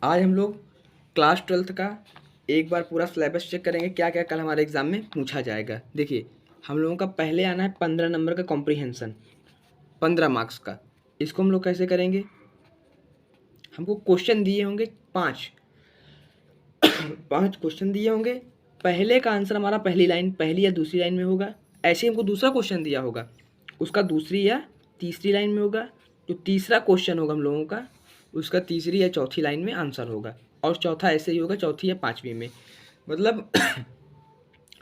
आज हम लोग क्लास 12th का एक बार पूरा सिलेबस चेक करेंगे, क्या क्या कल हमारे एग्ज़ाम में पूछा जाएगा। देखिए, हम लोगों का पहले आना है 15 नंबर का कॉम्प्रीहेंशन, 15 मार्क्स का। इसको हम लोग कैसे करेंगे, हमको क्वेश्चन दिए होंगे 5 5 क्वेश्चन दिए होंगे। पहले का आंसर हमारा पहली लाइन, पहली या दूसरी लाइन में होगा। ऐसे ही हमको दूसरा क्वेश्चन दिया होगा, उसका दूसरी या तीसरी लाइन में होगा। जो तीसरा क्वेश्चन होगा हम लोगों का, उसका तीसरी या चौथी लाइन में आंसर होगा। और चौथा ऐसे ही होगा, चौथी या पाँचवीं में। मतलब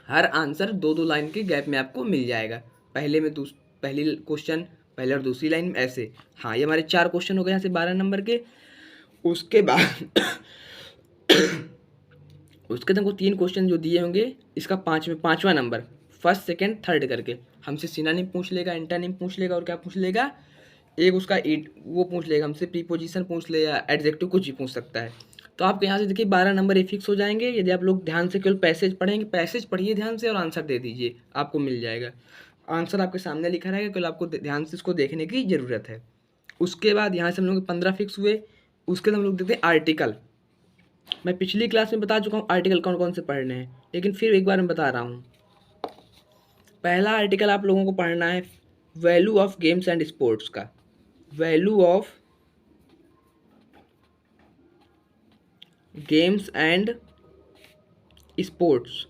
हर आंसर 2-2 लाइन के गैप में आपको मिल जाएगा। पहले में पहली क्वेश्चन, पहले और दूसरी लाइन में ऐसे। हाँ, ये हमारे 4 क्वेश्चन हो गए यहाँ से 12 नंबर के। उसके बाद उसके तुमको 3 क्वेश्चन जो दिए होंगे, इसका पाँचवा नंबर, फर्स्ट सेकंड थर्ड करके हमसे सिनोनिम पूछ लेगा, एंटोनिम पूछ लेगा, और क्या पूछ लेगा, एक उसका वो पूछ लेगा हमसे, प्रीपोजिशन पूछ लेगा, एडजेक्टिव कुछ भी पूछ सकता है। तो आपके यहाँ से देखिए 12 नंबर ये फिक्स हो जाएंगे यदि आप लोग ध्यान से केवल पैसेज पढ़ेंगे। पैसेज पढ़िए ध्यान से और आंसर दे दीजिए, आपको मिल जाएगा। आंसर आपके सामने लिखा रहेगा, केवल आपको ध्यान से इसको देखने की ज़रूरत है। उसके बाद यहाँ से हम लोग 15 फिक्स हुए। उसके बाद हम लोग देखते हैं आर्टिकल। मैं पिछली क्लास में बता चुका हूँ आर्टिकल कौन कौन से पढ़ने हैं, लेकिन फिर एक बार मैं बता रहा हूँ। पहला आर्टिकल आप लोगों को पढ़ना है value of games and sports का। Value of games and sports.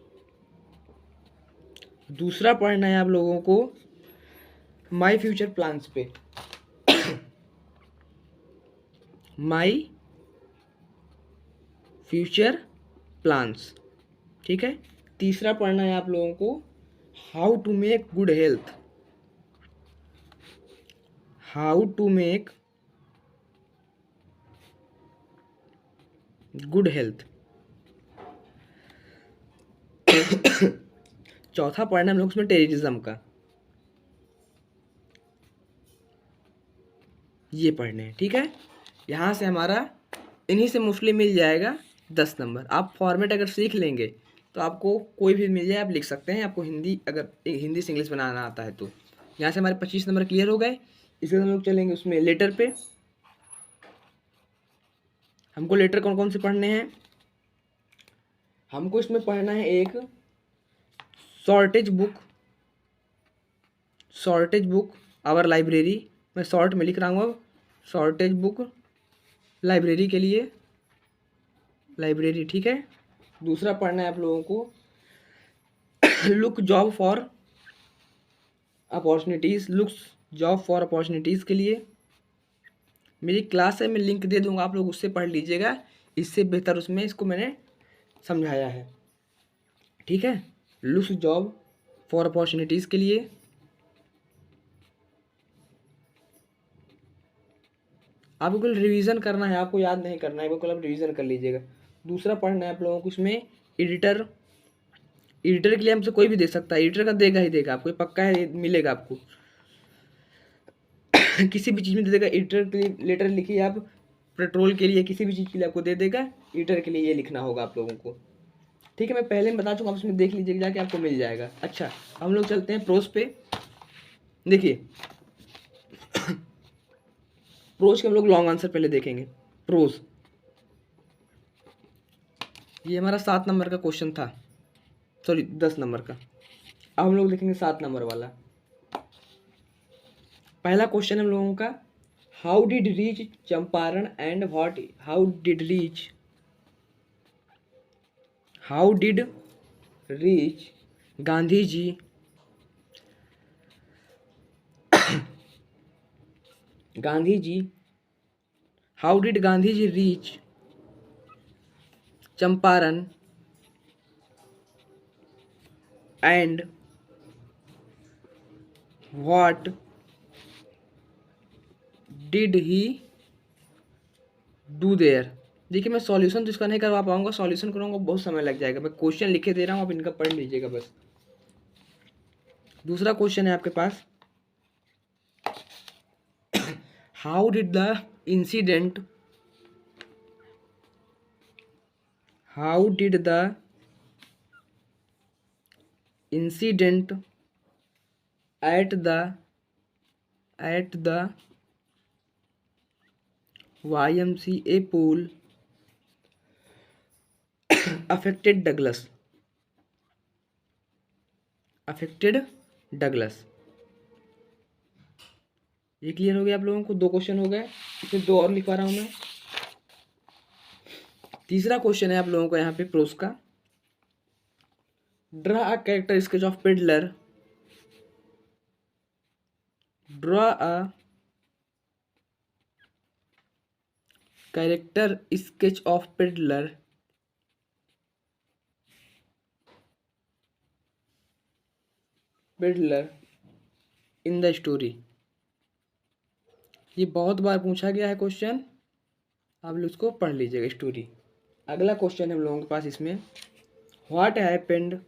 दूसरा पढ़ना है आप लोगों को माई फ्यूचर प्लान्स पे। माई फ्यूचर प्लान्स, ठीक है। तीसरा पढ़ना है आप लोगों को how to make good health. How to make good health. चौथा पढ़ना हम लोग उसमें टेररिज्म का, ये पढ़ने हैं, ठीक है। यहाँ से हमारा इन्हीं से मोस्टली मिल जाएगा 10 नंबर। आप फॉर्मेट अगर सीख लेंगे तो आपको कोई भी मिल जाए, आप लिख सकते हैं। आपको हिंदी, अगर हिंदी से इंग्लिश बनाना आता है तो। यहाँ से हमारे 25 नंबर क्लियर हो गए। इसके बाद हम लोग चलेंगे उसमें लेटर पे। हमको लेटर कौन कौन से पढ़ने हैं, हमको इसमें पढ़ना है एक shortage book. Shortage book our library, मैं शॉर्ट में लिख रहा हूँ अब। शॉर्टेज बुक लाइब्रेरी के लिए, लाइब्रेरी, ठीक है। दूसरा पढ़ना है आप लोगों को look job for opportunities. Looks job for opportunities के लिए मेरी क्लास है, मैं लिंक दे दूंगा, आप लोग उससे पढ़ लीजिएगा। इससे बेहतर उसमें इसको मैंने समझाया है, ठीक है। लुक्स जॉब फॉर अपॉर्चुनिटीज़ के लिए। आपको केवल रिवीजन करना है, आपको याद नहीं करना है, बिल्कुल आप रिवीजन कर लीजिएगा। दूसरा पढ़ना है आप लोगों को इसमें एडिटर। एडिटर के लिए हमसे कोई भी दे सकता है, एडिटर का देगा ही देगा आपको, पक्का है, मिलेगा आपको। किसी भी चीज़ में दे देगा। एडिटर के लिए लेटर लिखिए आप, पेट्रोल के लिए, किसी भी चीज़ के लिए आपको दे देगा। एडिटर के लिए ये लिखना होगा आप लोगों को, ठीक है। मैं पहले में बता चुका, आप उसमें देख लीजिएगा जाके, आपको मिल जाएगा। अच्छा, हम लोग चलते हैं प्रोज पे। देखिए प्रोज के हम लोग लॉन्ग आंसर पहले देखेंगे। प्रोज, ये हमारा 7 नंबर का क्वेश्चन था, सॉरी 10 नंबर का। अब हम लोग देखेंगे 7 नंबर वाला। पहला क्वेश्चन हम लोगों का, how did reach Champaran and what, how did reach Gandhi ji, how did Gandhi ji reach Champaran and what did he do there. देखिए, मैं सॉल्यूशन तो इसका नहीं करवा पाऊंगा, सॉल्यूशन करूंगा बहुत समय लग जाएगा। मैं क्वेश्चन लिखे दे रहा हूँ, आप इनका पढ़ लीजिएगा बस। दूसरा क्वेश्चन है आपके पास, how did the incident at the YMCA pool affected Douglas, affected Douglas. ये क्लियर हो गया आप लोगों को? 2 क्वेश्चन हो गए, इसमें 2 और लिखवा रहा हूँ मैं। तीसरा क्वेश्चन है आप लोगों को यहाँ पे प्रोस का। Draw a character sketch of peddler, draw a character sketch of peddler in the story. ये बहुत बार पूछा गया है क्वेश्चन, आप लोग इसको पढ़ लीजिएगा स्टोरी। अगला क्वेश्चन है हम लोगों के पास इसमें, व्हाट हैपेंड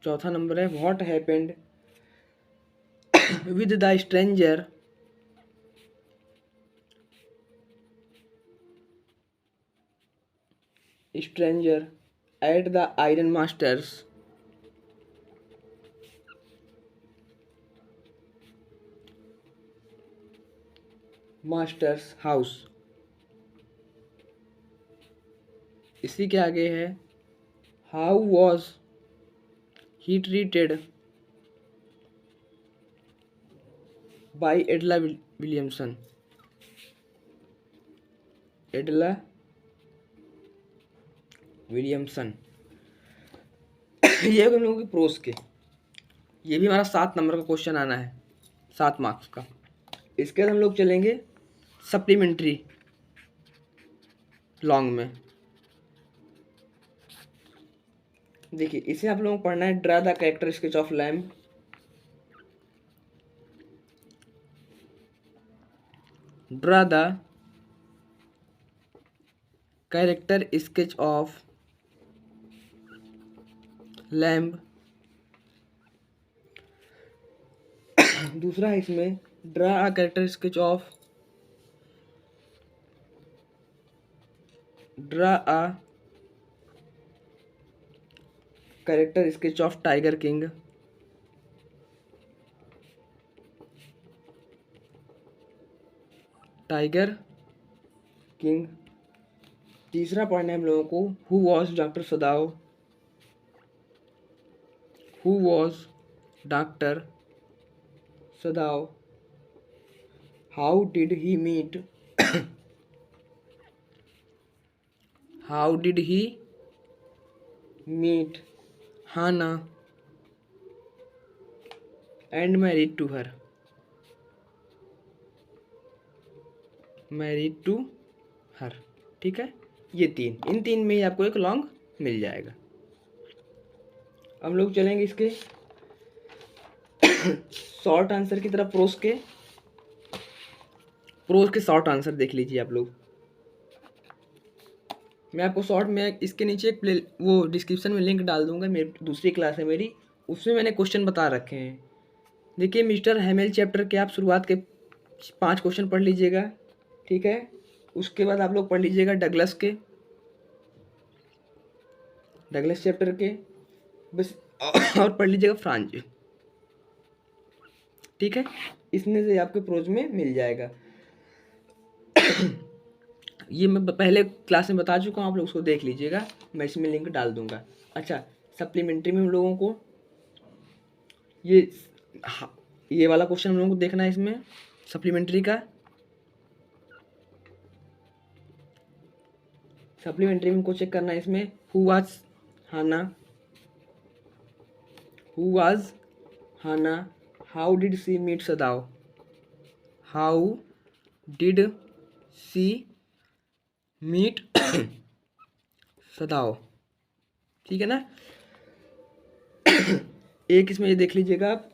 चौथा नंबर है, what happened with the stranger at the iron masters house. इसी के आगे है, how was he treated by एडला Williamson, एडला Williamson. ये हम लोगों की प्रोस के, ये भी हमारा 7 नंबर का क्वेश्चन आना है, 7 मार्क्स का। इसके बाद हम लोग चलेंगे सप्लीमेंट्री लॉन्ग में। देखिए इसे आप लोगों को पढ़ना है, draw the character sketch of lamb, draw the character sketch of lamb. दूसरा है इसमें, draw a character sketch of, draw a character sketch of tiger king, tiger king. तीसरा पढ़ना है हम लोगों को, who was doctor Sadao, who was doctor Sadao, how did he meet, how did he meet Hana and married to her, married to her. ठीक है, ये 3, इन 3 में ही आपको एक लॉन्ग मिल जाएगा। हम लोग चलेंगे इसके शॉर्ट आंसर की तरफ। प्रोस के शॉर्ट आंसर देख लीजिए आप लोग। मैं आपको शॉर्ट में इसके नीचे एक वो डिस्क्रिप्शन में लिंक डाल दूंगा, मेरी दूसरी क्लास है मेरी, उसमें मैंने क्वेश्चन बता रखे हैं। देखिए मिस्टर हेमेल चैप्टर के आप शुरुआत के 5 क्वेश्चन पढ़ लीजिएगा, ठीक है। उसके बाद आप लोग पढ़ लीजिएगा डगलस चैप्टर के बस, और पढ़ लीजिएगा फ्रांज, ठीक है। इसमें से आपके प्रोज में मिल जाएगा। ये मैं पहले क्लास में बता चुका हूँ, आप लोग उसको देख लीजिएगा, मैं इसमें लिंक डाल दूंगा। अच्छा, सप्लीमेंट्री में हम लोगों को ये वाला क्वेश्चन हम लोगों को देखना है इसमें सप्लीमेंट्री का। सप्लीमेंट्री में हमको चेक करना है इसमें, who was Hanna, how did she meet Sadao, how did she meet Sadao, ठीक है ना। एक इसमें ये देख लीजिएगा आप,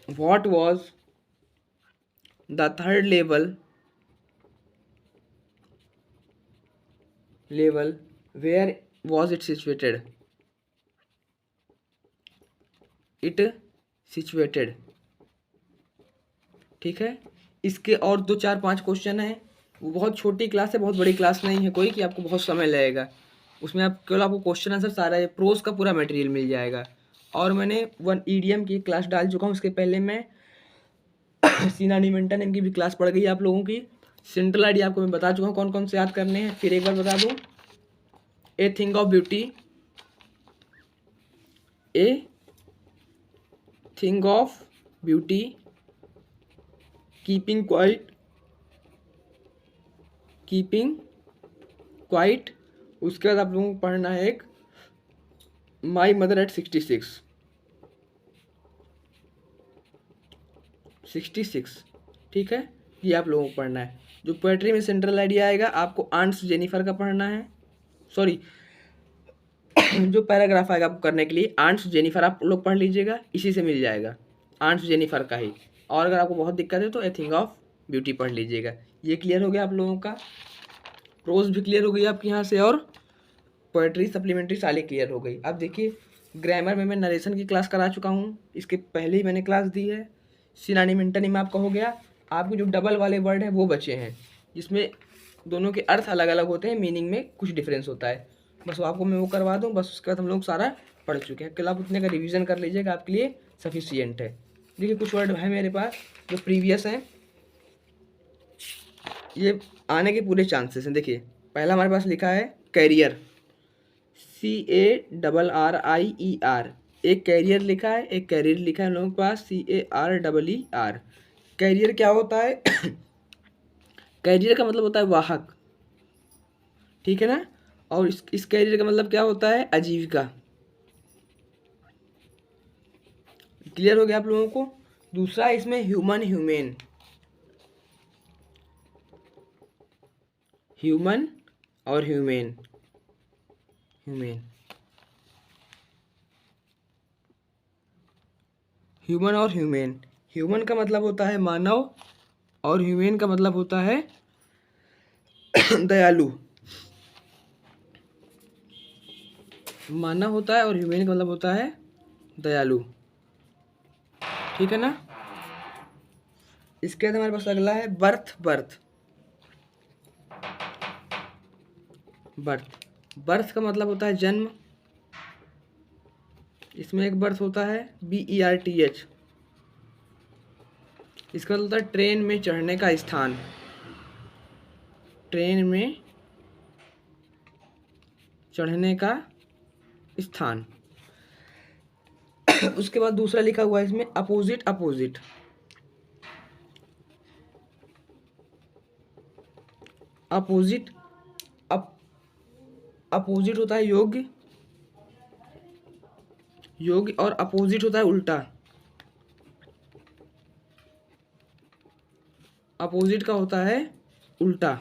what was the third level where was it situated, ठीक है। इसके और 2 4 5 क्वेश्चन हैं, वो बहुत छोटी क्लास है, बहुत बड़ी क्लास नहीं है कोई कि आपको बहुत समय लगेगा। उसमें आप केवल आपको क्वेश्चन आंसर सारा है, प्रोज का पूरा मटेरियल मिल जाएगा। और मैंने 1 ईडीएम की क्लास डाल चुका हूँ, उसके पहले मैं सिनानिमेंटन इनकी भी क्लास पड़ गई आप लोगों की। सेंट्रल आइडिया आपको मैं बता चुका हूँ कौन कौन से याद करने हैं, फिर एक बार बता दूँ। A thing of beauty, a thing of beauty, keeping quiet, keeping quiet. उसके बाद आप लोगों को पढ़ना है एक माई मदर एट 66, ठीक है, ये आप लोगों को पढ़ना है। जो पोएट्री में सेंट्रल आइडिया आएगा आपको आंट्स जेनिफर का पढ़ना है, सॉरी जो पैराग्राफ आएगा आपको करने के लिए आंट्स जेनिफर आप लोग पढ़ लीजिएगा, इसी से मिल जाएगा, आंट्स जेनिफर का ही। और अगर आपको बहुत दिक्कत है तो ए थिंग ऑफ ब्यूटी पढ़ लीजिएगा। ये क्लियर हो गया आप लोगों का, प्रोज भी क्लियर हो गई आपकी यहाँ से, और पोएट्री सप्लीमेंट्री सारी क्लियर हो गई। अब देखिए ग्रामर में मैं नरेशन की क्लास करा चुका हूँ, इसके पहले ही मैंने क्लास दी है। सिनोनिम एंटोनिम आपका हो गया, आपके जो डबल वाले वर्ड हैं वो बचे हैं, जिसमें दोनों के अर्थ अलग अलग होते हैं, मीनिंग में कुछ डिफरेंस होता है, बस वो आपको मैं वो करवा दूँ, बस उसके बाद हम लोग सारा पढ़ चुके हैं। कल आप उतने का रिवीजन कर लीजिएगा, आपके लिए सफिशियंट है। देखिए कुछ वर्ड है मेरे पास जो प्रीवियस हैं, ये आने के पूरे चांसेस हैं। देखिए पहला हमारे पास लिखा है कैरियर, CARRIER, एक कैरियर लिखा है, एक कैरियर लिखा है हम लोगों के पास CAREER। कैरियर क्या होता है? कैरियर का मतलब होता है वाहक, ठीक है ना। और इस कैरियर का मतलब क्या होता है? आजीविका। क्लियर हो गया आप लोगों को। दूसरा इसमें ह्यूमन ह्यूमेन, ह्यूमन और ह्यूमेन, ह्यूमेन, ह्यूमन और ह्यूमेन। ह्यूमन का मतलब होता है मानव और ह्यूमेन का मतलब होता है दयालु। मानव होता है और ह्यूमेन का मतलब होता है दयालु, ठीक है ना। इसके बाद हमारे पास अगला है बर्थ। बर्थ, बर्थ, बर्थ का मतलब होता है जन्म। इसमें एक बर्थ होता है BERTH, इसका मतलब होता है ट्रेन में चढ़ने का स्थान, ट्रेन में चढ़ने का स्थान। उसके बाद दूसरा लिखा हुआ है इसमें अपोजिट। अपोजिट, अपोजिट, अपोजिट होता है योग्य, योग्य, और अपोजिट होता है उल्टा। अपोजिट का होता है उल्टा,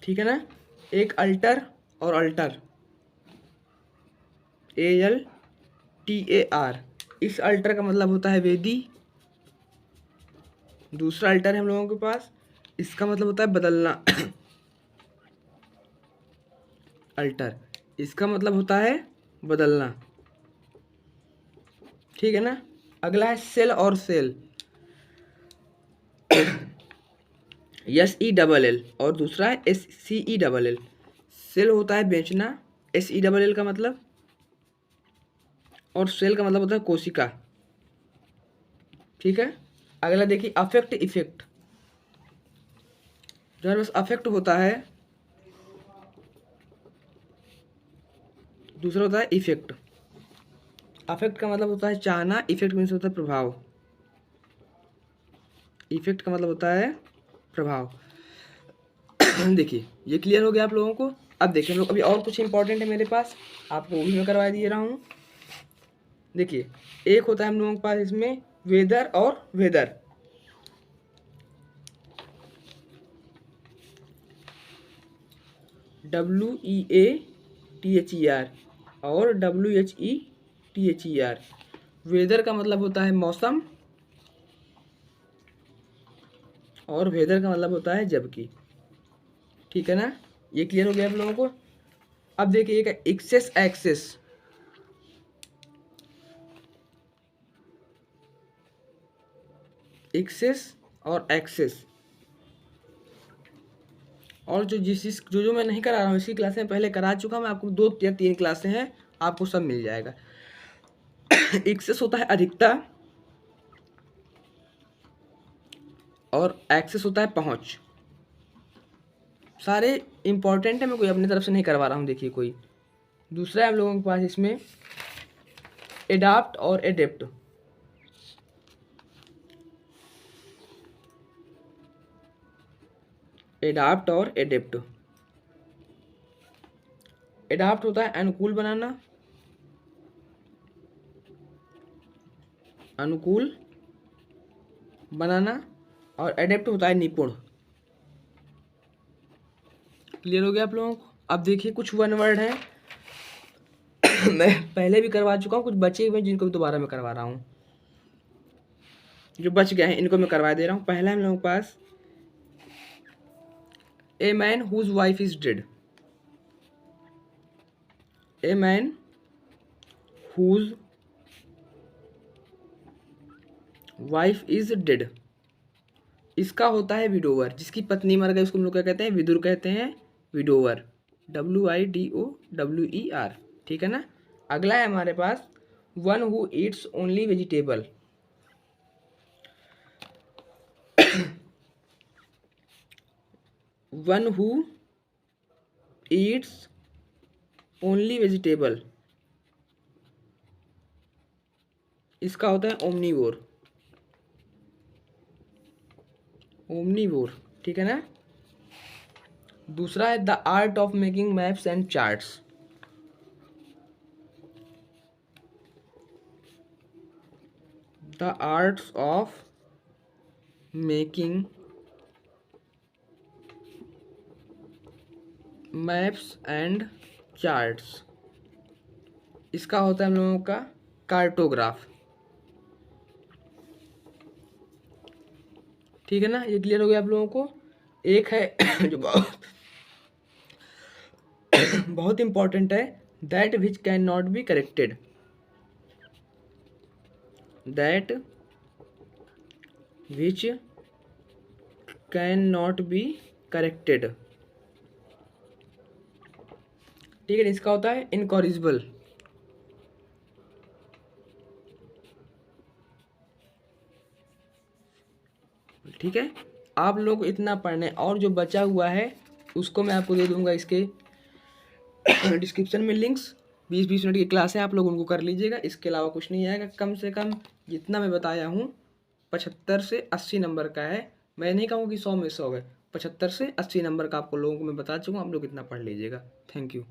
ठीक है ना। एक अल्टर और अल्टर, ALTAR, इस अल्टर का मतलब होता है वेदी। दूसरा अल्टर है हम लोगों के पास, इसका मतलब होता है बदलना अल्टर, इसका मतलब होता है बदलना, ठीक है ना। अगला है सेल और सेल, SELL, और दूसरा है SCELL। सेल होता है बेचना, SELL का मतलब, और सेल का मतलब होता है कोशिका, ठीक है। अगला देखिए अफेक्ट इफेक्ट, जो हमारे पास अफेक्ट होता है, दूसरा होता है इफेक्ट। अफेक्ट का मतलब होता है चाहना, इफेक्ट मीन्स होता है प्रभाव, इफेक्ट का मतलब होता है प्रभाव। देखिए ये क्लियर हो गया आप लोगों को। अब देखिए हम लोग अभी और कुछ इंपॉर्टेंट है मेरे पास, आपको वो भी मैं करवा दिए रहा हूँ। देखिए एक होता है हम लोगों के पास इसमें वेदर और वेदर, WEATHER और WHETHER। वेदर का मतलब होता है मौसम, और वेदर का मतलब होता है जबकि, ठीक है ना। ये क्लियर हो गया आप लोगों को। अब देखिए एक एक्सेस एक्सेस, एक्सेस और एक्सेस, और जो जो मैं नहीं करा रहा हूँ, इसकी क्लासें पहले करा चुका, मैं आपको 2 या 3 क्लासें हैं, आपको सब मिल जाएगा। एक्सेस होता है अधिकता और एक्सेस होता है पहुंच। सारे इंपॉर्टेंट है, मैं कोई अपनी तरफ से नहीं करवा रहा हूँ। देखिए कोई दूसरा है हम लोगों के पास इसमें एडाप्ट और एडेप्ट। एडाप्ट और एडेप्ट। एडाप्ट होता है अनुकूल बनाना, अनुकूल बनाना, और एडेप्ट होता है निपुण। क्लियर हो गया आप लोगों को? अब देखिए कुछ वन वर्ड है मैं पहले भी करवा चुका हूँ, कुछ बचे हुए जिनको भी दोबारा मैं करवा रहा हूँ। जो बच गए हैं इनको मैं करवा दे रहा हूँ। पहला हम लोगों के पास a man whose wife is dead. A man whose wife is dead. इसका होता है विडोवर। जिसकी पत्नी मर गई उसको हम लोग क्या कहते हैं? विदुर कहते हैं, विडोवर। WIDOWER। ठीक है ना। अगला है हमारे पास one who eats only vegetable. One who eats only vegetable, इसका होता है ओमनीवोर। ओमनीवोर, ठीक है ना। दूसरा है the art of making maps and charts. The arts of making maps and charts, इसका होता है हम लोगों का कार्टोग्राफ। ठीक है ना। ये क्लियर हो गया आप लोगों को। एक है जो बहुत इंपॉर्टेंट है, that which can not be corrected. That which can not be corrected. ठीक है। इसका होता है इनकॉरिजिबल। ठीक है। आप लोग इतना पढ़ने, और जो बचा हुआ है उसको मैं आपको दे दूंगा इसके डिस्क्रिप्शन में लिंक्स। 20-20 मिनट की क्लास है, आप लोग उनको कर लीजिएगा। इसके अलावा कुछ नहीं आएगा। कम से कम जितना मैं बताया हूँ 75 से 80 नंबर का है। मैं नहीं कहूँगा कि 100 में 100 है, 75 से 80 नंबर का आपको लोगों को मैं बता चुका हूँ। आप लोग इतना पढ़ लीजिएगा। Thank you.